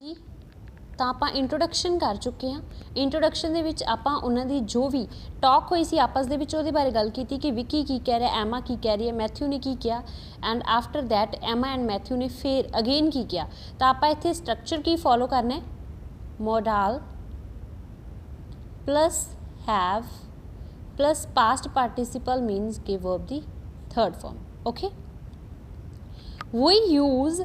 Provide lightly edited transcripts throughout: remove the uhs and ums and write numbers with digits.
ਜੀ ਤਾਂ ਆਪਾਂ ਇੰਟਰੋਡਕਸ਼ਨ ਕਰ ਚੁੱਕੇ ਹਾਂ। ਇੰਟਰੋਡਕਸ਼ਨ ਦੇ ਵਿੱਚ ਆਪਾਂ ਉਹਨਾਂ ਦੀ ਜੋ ਵੀ ਟਾਕ ਹੋਈ ਸੀ ਆਪਸ ਦੇ ਵਿੱਚ ਉਹਦੇ ਬਾਰੇ ਗੱਲ ਕੀਤੀ ਕਿ ਵਿੱਕੀ ਕੀ ਕਹਿ ਰਿਹਾ, ਐਮਾ ਕੀ ਕਹਿ ਰਹੀ ਹੈ, ਮੈਥਿਊ ਨੇ ਕੀ ਕਿਹਾ and after that Emma and Matthew ਨੇ ਫਿਰ ਅਗੇਨ ਕੀ ਕਿਹਾ। ਤਾਂ ਆਪਾਂ ਇੱਥੇ ਸਟਰਕਚਰ ਕੀ ਫੋਲੋ ਕਰਨਾ ਹੈ, modal plus have plus past participle means के verb the third form. Okay, we use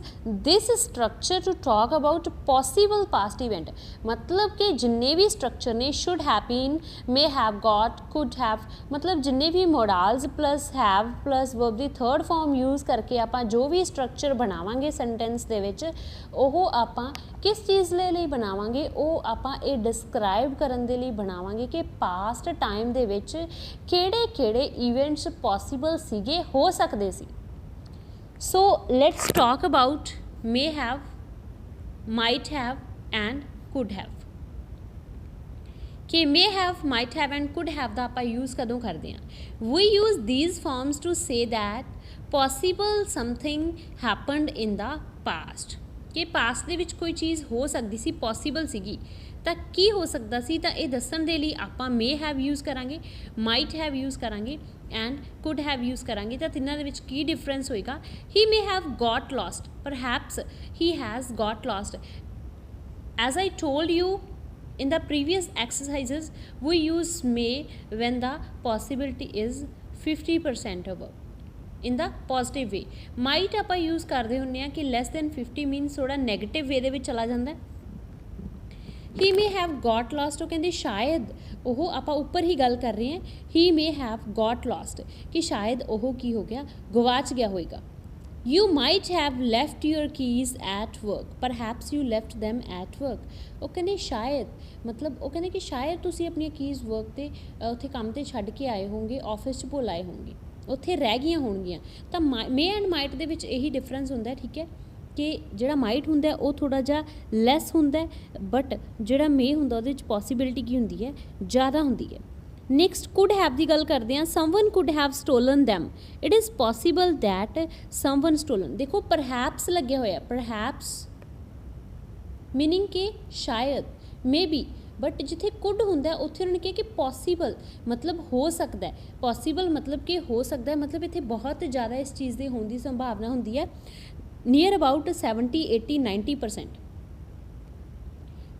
this structure to talk about possible past event. मतलब कि जिन्ने भी structure ने should have been, may have got, could have, मतलब जिन्ने भी modals plus have plus verb the third form use करके ਆਪਾਂ जो भी structure बनावांगे sentence ਦੇ ਵਿੱਚ ਉਹ ਆਪਾਂ किस चीज़ ਲਈ ਬਣਾਵਾਂਗੇ, ਉਹ ਆਪਾਂ ਇਹ ਡਿਸਕ੍ਰਾਈਬ ਕਰਨ ਦੇ ਲਈ ਬਣਾਵਾਂਗੇ ਕਿ ਪਾਸਟ ਟਾਈਮ ਦੇ ਵਿੱਚ ਕਿਹੜੇ ਇਵੈਂਟਸ ਪੋਸੀਬਲ ਸੀਗੇ, ਹੋ ਸਕਦੇ ਸੀ। So let's talk about may have, might have and could have। ਕਿ may have, might have and could have ਦਾ ਆਪਾਂ ਯੂਜ਼ ਕਦੋਂ ਕਰਦੇ ਹਾਂ? We use these forms to say that possible something happened in the past। ਕਿ past ਦੇ ਵਿੱਚ ਕੋਈ ਚੀਜ਼ ਹੋ ਸਕਦੀ ਸੀ, ਪੋਸੀਬਲ ਸੀਗੀ, ਤਾਂ ਕੀ ਹੋ ਸਕਦਾ ਸੀ, ਤਾਂ ਇਹ ਦੱਸਣ ਦੇ ਲਈ ਆਪਾਂ may have ਯੂਜ਼ ਕਰਾਂਗੇ, might have ਯੂਜ਼ ਕਰਾਂਗੇ ਐਂਡ could have ਯੂਜ਼ ਕਰਾਂਗੇ। ਤਾਂ ਤਿੰਨਾਂ ਦੇ ਵਿੱਚ ਕੀ ਡਿਫਰੈਂਸ ਹੋਏਗਾ? he may have got lost, perhaps he has got lost। as I told you in the previous exercises, we use may when the possibility is 50% above in the positive way। might ਆਪਾਂ use ਕਰਦੇ ਹੁੰਦੇ ਹਾਂ ਕਿ less than 50 means ਥੋੜਾ negative way ਦੇ ਵਿੱਚ ਚਲਾ ਜਾਂਦਾ। he may have got lost, ਉਹ ਕਹਿੰਦੇ ਸ਼ਾਇਦ ਉਹ, ਆਪਾਂ ਉੱਪਰ ਹੀ ਗੱਲ ਕਰ ਰਹੇ ਹਾਂ, he may have got lost ਕਿ ਸ਼ਾਇਦ ਉਹ ਕੀ ਹੋ ਗਿਆ, ਗਵਾਚ ਗਿਆ ਹੋਏਗਾ। you might have left your keys at work, perhaps you left them at work। ਉਹ ਕਹਿੰਦੇ ਸ਼ਾਇਦ, ਮਤਲਬ ਉਹ ਕਹਿੰਦੇ ਕਿ ਸ਼ਾਇਦ ਤੁਸੀਂ ਆਪਣੀਆਂ ਕੀਜ਼ ਵਰਕ 'ਤੇ ਉੱਥੇ ਕੰਮ 'ਤੇ ਛੱਡ ਕੇ ਆਏ ਹੋਣਗੇ, ਆਫਿਸ 'ਚ ਭੁੱਲ ਆਏ ਹੋਣਗੇ, ਉੱਥੇ ਰਹਿ ਗਈਆਂ ਹੋਣਗੀਆਂ। ਤਾਂ ਮੇ ਐਂਡ ਮਾਈਟ ਦੇ ਵਿੱਚ ਇਹੀ ਡਿਫਰੈਂਸ ਹੁੰਦਾ, ਠੀਕ ਹੈ, ਕਿ ਜਿਹੜਾ ਮਾਈਟ ਹੁੰਦਾ ਉਹ ਥੋੜ੍ਹਾ ਜਿਹਾ ਲੈਸ ਹੁੰਦਾ, ਬਟ ਜਿਹੜਾ ਮੇ ਹੁੰਦਾ ਉਹਦੇ ਵਿੱਚ ਪੋਸੀਬਿਲਿਟੀ ਕੀ ਹੁੰਦੀ ਹੈ, ਜ਼ਿਆਦਾ ਹੁੰਦੀ ਹੈ। ਨੈਕਸਟ ਕੁਡ ਹੈਵ ਦੀ ਗੱਲ ਕਰਦੇ ਹਾਂ। Someone could have stolen them, it is possible that someone stolen. ਦੇਖੋ ਪਰਹੈਪਸ ਲੱਗਿਆ ਹੋਇਆ, ਪਰਹੈਪਸ ਮੀਨਿੰਗ ਕਿ ਸ਼ਾਇਦ, ਮੇ ਬੀ, बट जिथे कुड होंदा उत्थे उन्होंने कहा कि पॉसीबल मतलब हो सकता है, पॉसीबल मतलब कि हो सकता है, मतलब इत्थे बहुत ज़्यादा इस चीज़ की होने की संभावना होंदी है, नियर अबाउट 70, 80, 90%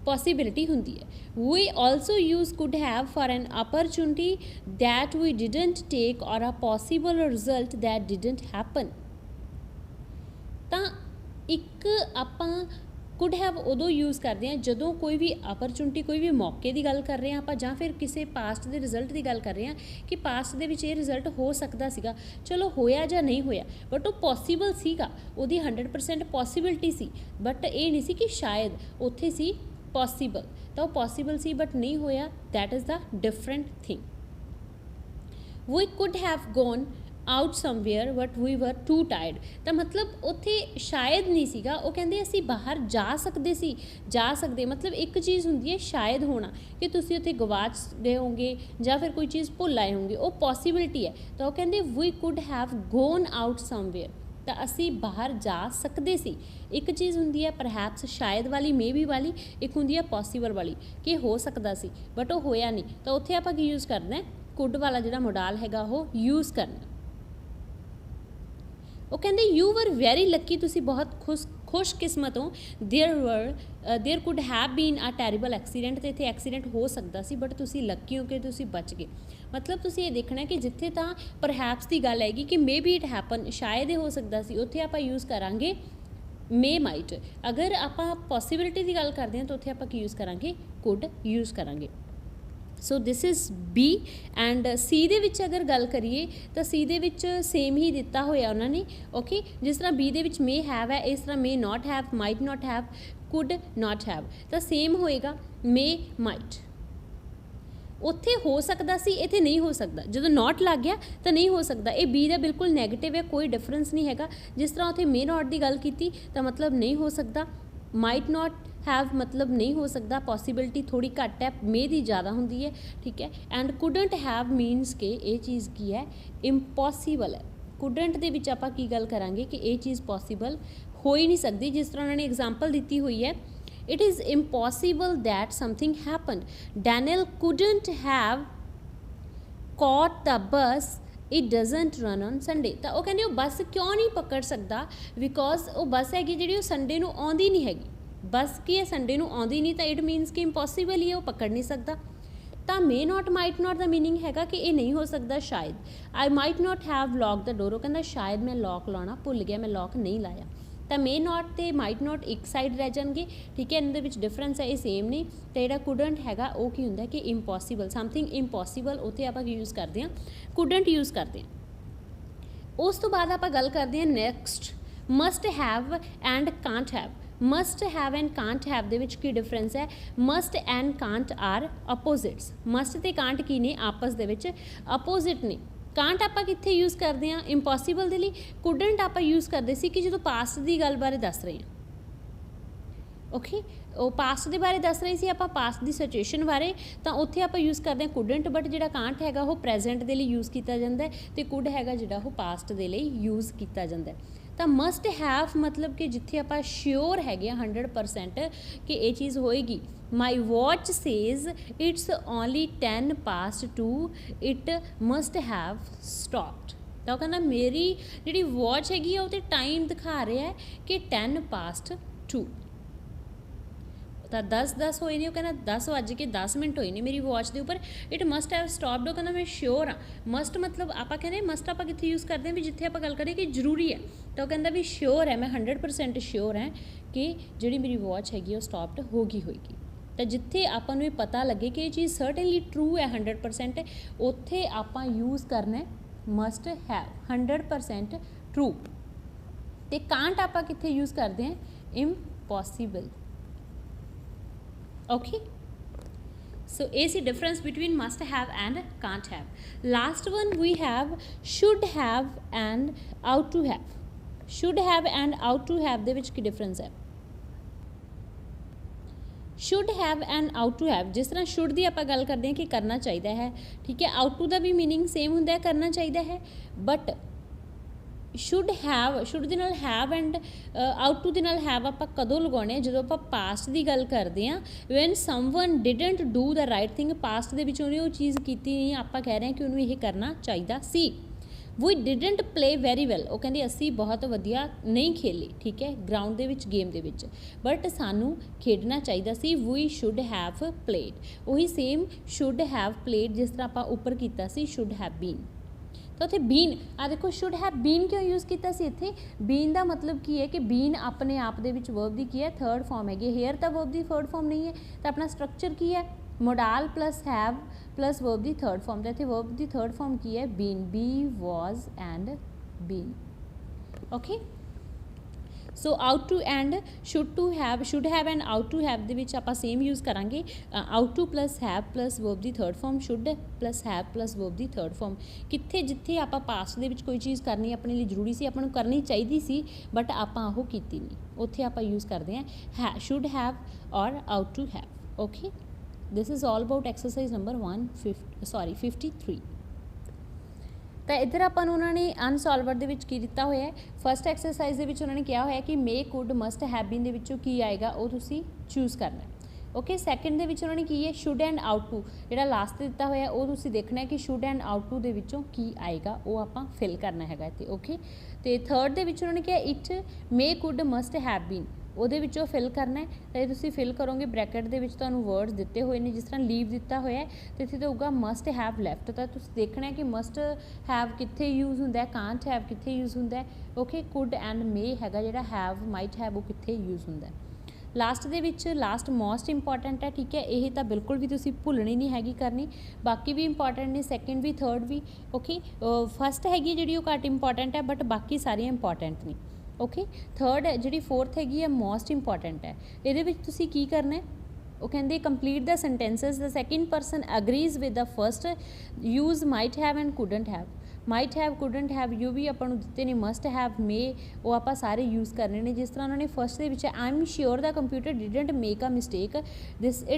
पॉसीबिलिटी होंदी है। We also use could have for an opportunity that we didn't take और a possible result that didn't happen. तो एक आपां कुड हैव उदों यूज़ करते हैं जदों कोई भी अपॉर्चुनिटी, कोई भी मौके की गल कर रहे हैं आप, जां फिर किसी पास्ट के रिजल्ट की गल कर रहे हैं कि पास्ट के रिजल्ट हो सकता सीगा, चलो होया जां नहीं होया, बट वो पॉसीबल सीगा, उहदी 100% पॉसीबिलिटी सी, बट ये नहीं सी कि शायद उत्थे सी पॉसीबल, तो वो पॉसीबल सी बट नहीं होया, that is the different thing. We could have gone out somewhere but we were too tired. तो मतलब उत्थे शायद नहीं सीगा, वो कहते असी बाहर जा सकते सी, जा सकते, मतलब एक चीज़ होंदी है शायद होना कि तुसी उत्थे गवाच गए होंगे या फिर कोई चीज़ भुल आए होंगे, वो पॉसीबिलिटी है। तो वो कहते we could have gone out somewhere, तो असी बाहर जा सकते सी। एक चीज़ होंदी है परहैप्स शायद वाली, मे बी वाली, एक होंदी है पॉसीबल वाली कि हो सकता सी बट वो होया नहीं। तो उत्थे आपां की यूज़ करना है, कुड वाला जिहड़ा मोडाल हैगा वो यूज़ करना। वो कहते यू वर वैरी लकी, तुसी बहुत खुशकिस्मत हो। There could have been a terrible accident, तो इत्थे एक्सीडेंट हो सकता सी बट तुसी लकी हो कि तुसी बच गए। मतलब तुसी ये देखना है कि जिथे तो परहैप्स की गल हैगी कि मे बी इट हैपन, शायद हो सकता सी, उत्थे आपां यूज़ करांगे मे माइट। अगर आपां पॉसीबिलिटी की गल करते हैं तो उत्थे आपां की यूज़ करांगे, कुड यूज़ करांगे। So this is B and C दे विच अगर गल करिए तो सी दे विच सेम ही दिता होया उन्होंने। ओके, जिस तरह B they which may have है, इस तरह may not have, might not have, could not have, तो सेम होएगा मे माइट। उत्थे हो सकता सी, इत्थे नहीं हो सकता, जो नॉट लग गया तो नहीं हो सकता। ये बी का बिल्कुल नैगेटिव है, कोई डिफरेंस नहीं हैगा। जिस तरह उत्थे मे नॉट की गल की तो मतलब नहीं हो सकता, माइट नॉट हैव मतलब नहीं हो सकता, पॉसीबिलिटी थोड़ी घट है, मे दी ज़्यादा होंदी है, ठीक है। एंड कुडंट हैव मीनस के ये चीज़ की है, इम्पॉसीबल है। कुडंट दे विच आपां की गल करांगे कि ये चीज़ पॉसीबल हो ही नहीं सकती। जिस तरह उन्होंने एग्जाम्पल दी हुई है It is impossible that something happened. Daniel couldn't have caught the bus, it doesn't run on Sunday। ਤਾਂ ਉਹ ਕਹਿੰਦੇ ਉਹ ਬੱਸ ਕਿਉਂ ਨਹੀਂ ਪਕੜ ਸਕਦਾ, ਬਿਕੋਜ਼ ਉਹ ਬੱਸ ਹੈਗੀ ਜਿਹੜੀ ਉਹ ਸੰਡੇ ਨੂੰ ਆਉਂਦੀ ਨਹੀਂ ਹੈਗੀ। ਬੱਸ ਕੀ ਹੈ, ਸੰਡੇ ਨੂੰ ਆਉਂਦੀ ਨਹੀਂ, ਤਾਂ ਇਟ ਮੀਨਸ ਕਿ ਇੰਪੋਸੀਬਲ ਹੀ ਹੈ, ਉਹ ਪਕੜ ਨਹੀਂ ਸਕਦਾ। ਤਾਂ ਮੇ ਨਾਟ ਮਾਈਟ ਨਾਟ ਦਾ ਮੀਨਿੰਗ ਹੈਗਾ ਕਿ ਇਹ ਨਹੀਂ ਹੋ ਸਕਦਾ ਸ਼ਾਇਦ। I might not have lock the door, ਉਹ ਕਹਿੰਦਾ ਸ਼ਾਇਦ ਮੈਂ ਲੌਕ ਲਾਉਣਾ ਭੁੱਲ ਗਿਆ, ਮੈਂ ਲੌਕ ਨਹੀਂ ਲਾਇਆ। ਤਾਂ ਮੇ ਨਾਟ ਤੇ ਮਾਈਟ ਨਾਟ ਇੱਕ ਸਾਈਡ ਰਹਿ ਜਾਣਗੇ, ਠੀਕ ਹੈ, ਇਹਨਾਂ ਦੇ ਵਿੱਚ ਡਿਫਰੈਂਸ ਹੈ, ਇਹ ਸੇਮ ਨਹੀਂ। ਅਤੇ ਜਿਹੜਾ ਕੁਡੰਟ ਹੈਗਾ ਉਹ ਕੀ ਹੁੰਦਾ ਕਿ ਇੰਪੋਸੀਬਲ, ਸਮਥਿੰਗ ਇੰਪੋਸੀਬਲ, ਉੱਥੇ ਆਪਾਂ ਕੀ ਯੂਜ਼ ਕਰਦੇ ਹਾਂ, ਕੁਡੰਟ ਯੂਜ਼ ਕਰਦੇ ਹਾਂ। ਉਸ ਤੋਂ ਬਾਅਦ ਆਪਾਂ ਗੱਲ ਕਰਦੇ ਹਾਂ next, must have and can't have. Must have and can't have ਦੇ ਵਿੱਚ ਕੀ ਡਿਫਰੈਂਸ ਹੈ? Must and can't are opposites. Must ਅਤੇ ਕਾਂਟ ਕੀ ਨੇ? ਆਪਸ ਦੇ ਵਿੱਚ ਅਪੋਜ਼ਿਟ ਨੇ। ਕਾਂਟ ਆਪਾਂ ਕਿੱਥੇ ਯੂਜ਼ ਕਰਦੇ ਹਾਂ? ਇੰਪੋਸੀਬਲ ਦੇ ਲਈ। ਕੁਡੰਟ ਆਪਾਂ ਯੂਜ਼ ਕਰਦੇ ਸੀ ਕਿ ਜਦੋਂ ਪਾਸਟ ਦੀ ਗੱਲ ਬਾਰੇ ਦੱਸ ਰਹੇ ਹਾਂ, ਓਕੇ, ਉਹ ਪਾਸਟ ਦੇ ਬਾਰੇ ਦੱਸ ਰਹੇ ਸੀ ਆਪਾਂ, ਪਾਸਟ ਦੀ ਸਿਚੁਏਸ਼ਨ ਬਾਰੇ, ਤਾਂ ਉੱਥੇ ਆਪਾਂ ਯੂਜ਼ ਕਰਦੇ ਹਾਂ ਕੁਡੰਟ। ਬਟ ਜਿਹੜਾ ਕਾਂਟ ਹੈਗਾ ਉਹ ਪ੍ਰੈਜ਼ੈਂਟ ਦੇ ਲਈ ਯੂਜ਼ ਕੀਤਾ ਜਾਂਦਾ ਹੈ, ਅਤੇ ਕੁਡ ਹੈਗਾ ਜਿਹੜਾ ਉਹ ਪਾਸਟ ਦੇ ਲਈ ਯੂਜ਼ ਕੀਤਾ ਜਾਂਦਾ ਹੈ। ਤਾਂ ਮਸਟ ਹੈਵ ਮਤਲਬ ਕਿ ਜਿੱਥੇ ਆਪਾਂ ਸ਼ਿਓਰ ਹੈਗੇ ਆ 100% ਕਿ ਇਹ ਚੀਜ਼ ਹੋਏਗੀ। My watch says it's only 10 past 2, it must have stopped. ਤਾਂ ਉਹ ਕਹਿੰਦਾ ਮੇਰੀ ਜਿਹੜੀ ਵਾਚ ਹੈਗੀ ਆ ਉਹ 'ਤੇ ਟਾਈਮ ਦਿਖਾ ਰਿਹਾ ਹੈ ਕਿ 10 past 2। ਤਾਂ 10 ਹੋਏ ਨੇ, ਉਹ ਕਹਿੰਦਾ 10:10 ਹੋਏ ਨੇ ਮੇਰੀ ਵਾਚ ਦੇ ਉੱਪਰ। ਇਟ ਮਸਟ ਹੈਵ ਸਟੋਪਡ, ਉਹ ਕਹਿੰਦਾ ਮੈਂ ਸ਼ਿਓਰ ਹਾਂ। ਮਸਟ ਮਤਲਬ ਆਪਾਂ ਕਹਿੰਦੇ ਮਸਟ ਆਪਾਂ ਕਿੱਥੇ ਯੂਜ਼ ਕਰਦੇ ਹਾਂ ਵੀ ਜਿੱਥੇ ਆਪਾਂ ਗੱਲ ਕਰੀਏ ਕਿ ਜ਼ਰੂਰੀ ਹੈ, ਤਾਂ ਉਹ ਕਹਿੰਦਾ ਵੀ ਸ਼ਿਓਰ ਹੈ, ਮੈਂ 100% ਸ਼ਿਓਰ ਹੈ ਕਿ ਜਿਹੜੀ ਮੇਰੀ ਵਾਚ ਹੈਗੀ ਉਹ ਸਟੋਪਡ ਹੋ ਗਈ ਹੋਏਗੀ। ਤਾਂ ਜਿੱਥੇ ਆਪਾਂ ਨੂੰ ਇਹ ਪਤਾ ਲੱਗੇ ਕਿ ਇਹ ਚੀਜ਼ ਸਰਟਨਲੀ ਟਰੂ ਹੈ 100%, ਉੱਥੇ ਆਪਾਂ ਯੂਜ਼ ਕਰਨਾ ਮਸਟ ਹੈਵ 100% ਟਰੂ। ਅਤੇ ਕਾਂਟ ਆਪਾਂ ਕਿੱਥੇ ਯੂਜ਼ ਕਰਦੇ ਹਾਂ? Impossible. Okay, so is the difference between must have and can't have. Last one we have should have and ought to have. Should have and ought to have ਦੇ ਵਿੱਚ ਕੀ difference ਹੈ? should have and ought to have, ਜਿਸ ਤਰ੍ਹਾਂ should ਦੀ ਆਪਾਂ ਗੱਲ ਕਰਦੇ ਹਾਂ ਕਿ ਕਰਨਾ ਚਾਹੀਦਾ ਹੈ, ਠੀਕ ਹੈ, ought to ਦਾ ਵੀ ਮੀਨਿੰਗ ਸੇਮ ਹੁੰਦਾ ਹੈ, ਕਰਨਾ ਚਾਹੀਦਾ ਹੈ। ਬਟ ਸ਼ੁੱਡ ਹੈਵ, ਸ਼ੁੱਡ ਦੇ ਨਾਲ ਹੈਵ ਐਂਡ ਆਊਟ ਟੂ ਦੇ ਨਾਲ ਹੈਵ ਆਪਾਂ ਕਦੋਂ ਲਗਾਉਣੇ ਆ? ਜਦੋਂ ਆਪਾਂ ਪਾਸਟ ਦੀ ਗੱਲ ਕਰਦੇ ਹਾਂ। When someone didn't do the right thing, past ਦੇ ਵਿੱਚ ਉਹਨੇ ਉਹ ਚੀਜ਼ ਕੀਤੀ ਨਹੀਂ, ਆਪਾਂ ਕਹਿ ਰਹੇ ਹਾਂ ਕਿ ਉਹਨੂੰ ਇਹ ਕਰਨਾ ਚਾਹੀਦਾ ਸੀ। ਵੀ ਡਿਡੰਟ ਪਲੇ ਵੈਰੀ ਵੈਲ, ਉਹ ਕਹਿੰਦੇ ਅਸੀਂ ਬਹੁਤ ਵਧੀਆ ਨਹੀਂ ਖੇਲੇ, ਠੀਕ ਹੈ, ਗਰਾਊਂਡ ਦੇ ਵਿੱਚ, ਗੇਮ ਦੇ ਵਿੱਚ, ਬਟ ਸਾਨੂੰ ਖੇਡਣਾ ਚਾਹੀਦਾ ਸੀ। ਵੀ ਸ਼ੁੱਡ ਹੈਵ ਪਲੇਡ, ਉਹੀ ਸੇਮ ਸ਼ੁੱਡ ਹੈਵ ਪਲੇਡ ਜਿਸ ਤਰ੍ਹਾਂ ਆਪਾਂ ਉੱਪਰ ਕੀਤਾ ਸੀ ਸ਼ੁੱਡ ਹੈਵ ਬੀਨ। ਤਾਂ ਉੱਥੇ ਬੀਨ, ਆ ਦੇਖੋ ਸ਼ੁੱਡ ਹੈਵ ਬੀਨ ਕਿਉਂ ਯੂਜ਼ ਕੀਤਾ ਸੀ ਇੱਥੇ? ਬੀਨ ਦਾ ਮਤਲਬ ਕੀ ਹੈ ਕਿ ਬੀਨ ਆਪਣੇ ਆਪ ਦੇ ਵਿੱਚ ਵਰਬ ਦੀ ਕੀ ਹੈ? ਥਰਡ ਫਾਰਮ ਹੈਗੀ। ਹੇਅਰ ਤਾਂ ਵਰਬ ਦੀ ਥਰਡ ਫਾਰਮ ਨਹੀਂ ਹੈ, ਤਾਂ ਆਪਣਾ ਸਟਰਕਚਰ ਕੀ ਹੈ? Modal plus have plus verb ਦੀ ਥਰਡ ਫਾਰਮ। ਤਾਂ ਇੱਥੇ ਵਰਬ ਦੀ ਥਰਡ ਫਾਰਮ ਕੀ ਹੈ? Been, be, was and been. Okay, so ought to and should have and ought to have ਦੇ ਵਿੱਚ ਆਪਾਂ ਸੇਮ ਯੂਜ਼ ਕਰਾਂਗੇ। Ought to plus have plus verb ਦੀ third form, should plus have plus verb ਦੀ third farm. ਕਿੱਥੇ ਜਿੱਥੇ ਆਪਾਂ past ਦੇ ਵਿੱਚ ਕੋਈ ਚੀਜ਼ ਕਰਨੀ ਆਪਣੇ ਲਈ ਜ਼ਰੂਰੀ ਸੀ, ਆਪਾਂ ਨੂੰ ਕਰਨੀ ਚਾਹੀਦੀ ਸੀ, ਬਟ ਆਪਾਂ ਉਹ ਕੀਤੀ ਨਹੀਂ, ਉੱਥੇ ਆਪਾਂ ਯੂਜ਼ ਕਰਦੇ ਹਾਂ ਸ਼ੁੱਡ ਹੈਵ ਔਰ ought to have. Okay, this is all about exercise number 53। ਤਾਂ ਇੱਧਰ ਆਪਾਂ ਨੂੰ ਉਹਨਾਂ ਨੇ ਅਨਸੋਲਵਰ ਦੇ ਵਿੱਚ ਕੀ ਦਿੱਤਾ ਹੋਇਆ ਹੈ? ਫਸਟ ਐਕਸਰਸਾਈਜ਼ ਦੇ ਵਿੱਚ ਉਹਨਾਂ ਨੇ ਕਿਹਾ ਹੋਇਆ ਕਿ ਮੇ, ਕੁਡ, ਮਸਟ, ਹੈਵ ਬੀਨ ਦੇ ਵਿੱਚੋਂ ਕੀ ਆਏਗਾ ਉਹ ਤੁਸੀਂ ਚੂਜ਼ ਕਰਨਾ। ਓਕੇ, ਸੈਕਿੰਡ ਦੇ ਵਿੱਚ ਉਹਨਾਂ ਨੇ ਕੀ ਹੈ? ਸ਼ੁੱਡ ਐਂਡ ਆਊਟ ਟੂ, ਜਿਹੜਾ ਲਾਸਟ ਤੇ ਦਿੱਤਾ ਹੋਇਆ ਉਹ ਤੁਸੀਂ ਦੇਖਣਾ ਹੈ ਕਿ ਸ਼ੁੱਡ ਐਂਡ ਆਊਟ ਟੂ ਦੇ ਵਿੱਚੋਂ ਕੀ ਆਏਗਾ, ਉਹ ਆਪਾਂ ਫਿਲ ਕਰਨਾ ਹੈਗਾ ਇੱਥੇ। ਓਕੇ, ਅਤੇ ਥਰਡ ਦੇ ਵਿੱਚ ਉਹਨਾਂ ਨੇ ਕਿਹਾ it, may, could, must, have been, ਉਹਦੇ ਵਿੱਚੋਂ ਫਿਲ ਕਰਨਾ ਹੈ। ਤਾਂ ਇਹ ਤੁਸੀਂ ਫਿਲ ਕਰੋਗੇ, ਬ੍ਰੈਕਟ ਦੇ ਵਿੱਚ ਤੁਹਾਨੂੰ ਵਰਡਸ ਦਿੱਤੇ ਹੋਏ ਨੇ, ਜਿਸ ਤਰ੍ਹਾਂ ਲੀਵ ਦਿੱਤਾ ਹੋਇਆ ਅਤੇ ਇੱਥੇ ਤਾਂ ਹੋਊਗਾ ਮਸਟ ਹੈਵ ਲੈਫਟ। ਤਾਂ ਤੁਸੀਂ ਦੇਖਣਾ ਹੈ ਕਿ ਮਸਟ ਹੈਵ ਕਿੱਥੇ ਯੂਜ਼ ਹੁੰਦਾ ਹੈ, ਕਾਂਟ ਹੈਵ ਕਿੱਥੇ ਯੂਜ਼ ਹੁੰਦਾ ਹੈ। ਓਕੇ, ਕੁਡ ਐਂਡ ਮੇ ਹੈਗਾ ਜਿਹੜਾ, ਹੈਵ, ਮਾਈਟ ਹੈਵ ਉਹ ਕਿੱਥੇ ਯੂਜ਼ ਹੁੰਦਾ ਹੈ। ਲਾਸਟ ਦੇ ਵਿੱਚ, ਲਾਸਟ ਮੋਸਟ ਇੰਪੋਰਟੈਂਟ ਹੈ, ਠੀਕ ਹੈ, ਇਹ ਤਾਂ ਬਿਲਕੁਲ ਵੀ ਤੁਸੀਂ ਭੁੱਲਣੀ ਨਹੀਂ ਹੈਗੀ ਕਰਨੀ, ਬਾਕੀ ਵੀ ਇੰਪੋਰਟੈਂਟ ਨੇ, ਸੈਕਿੰਡ ਵੀ, ਥਰਡ ਵੀ। ਓਕੇ, ਫਸਟ ਹੈਗੀ ਜਿਹੜੀ ਉਹ ਘੱਟ ਇੰਪੋਰਟੈਂਟ ਹੈ, ਬਟ ਬਾਕੀ ਸਾਰੀਆਂ ਇੰਪੋਰਟੈਂਟ ਨੇ। ਓਕੇ, ਥਰਡ ਜਿਹੜੀ ਫੋਰਥ ਹੈਗੀ ਹੈ ਮੋਸਟ ਇੰਪੋਰਟੈਂਟ ਹੈ। ਇਹਦੇ ਵਿੱਚ ਤੁਸੀਂ ਕੀ ਕਰਨਾ ਹੈ? ਉਹ ਕਹਿੰਦੇ complete the sentences, the second person agrees with the first, use might have and couldn't have. Might have, couldn't have you ਵੀ ਆਪਾਂ ਨੂੰ ਦਿੱਤੇ ਨੇ, ਮਸਟ ਹੈਵ, ਮੇ, ਉਹ ਆਪਾਂ ਸਾਰੇ ਯੂਜ਼ ਕਰਨੇ ਨੇ। ਜਿਸ ਤਰ੍ਹਾਂ ਉਹਨਾਂ ਨੇ ਫਸਟ ਦੇ ਵਿੱਚ I am sure the computer didn't make a mistake,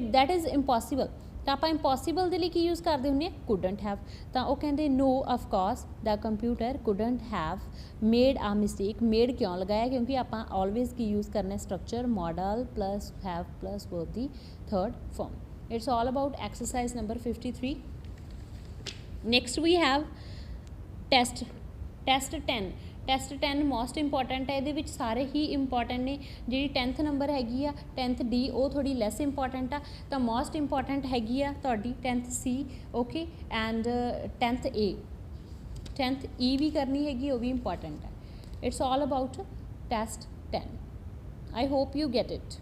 that is impossible. ਤਾਂ ਆਪਾਂ ਇੰਪੋਸੀਬਲ ਦੇ ਲਈ ਕੀ ਯੂਜ਼ ਕਰਦੇ ਹੁੰਦੇ ਹਾਂ, couldn't have। ਤਾਂ ਉਹ ਕਹਿੰਦੇ no of course the computer couldn't have made a mistake। made ਕਿਉਂ ਲਗਾਇਆ, ਕਿਉਂਕਿ ਆਪਾਂ always ਕੀ ਯੂਜ਼ ਕਰਨਾ structure modal plus have plus verb the third form। it's all about exercise number 53। next we have test 10। Test 10 most important ਹੈ, ਇਹਦੇ ਵਿੱਚ ਸਾਰੇ ਹੀ important ਨੇ। ਜਿਹੜੀ 10th ਨੰਬਰ ਹੈਗੀ ਆ 10th D ਉਹ ਥੋੜ੍ਹੀ ਲੈਸ ਇੰਪੋਰਟੈਂਟ ਆ, ਤਾਂ ਮੋਸਟ ਇੰਪੋਰਟੈਂਟ ਹੈਗੀ ਆ ਤੁਹਾਡੀ 10th C okay and 10th A। 10th E ਵੀ ਕਰਨੀ ਹੈਗੀ, ਉਹ ਵੀ ਇੰਪੋਰਟੈਂਟ ਹੈ। It's all about test 10। I hope you get it.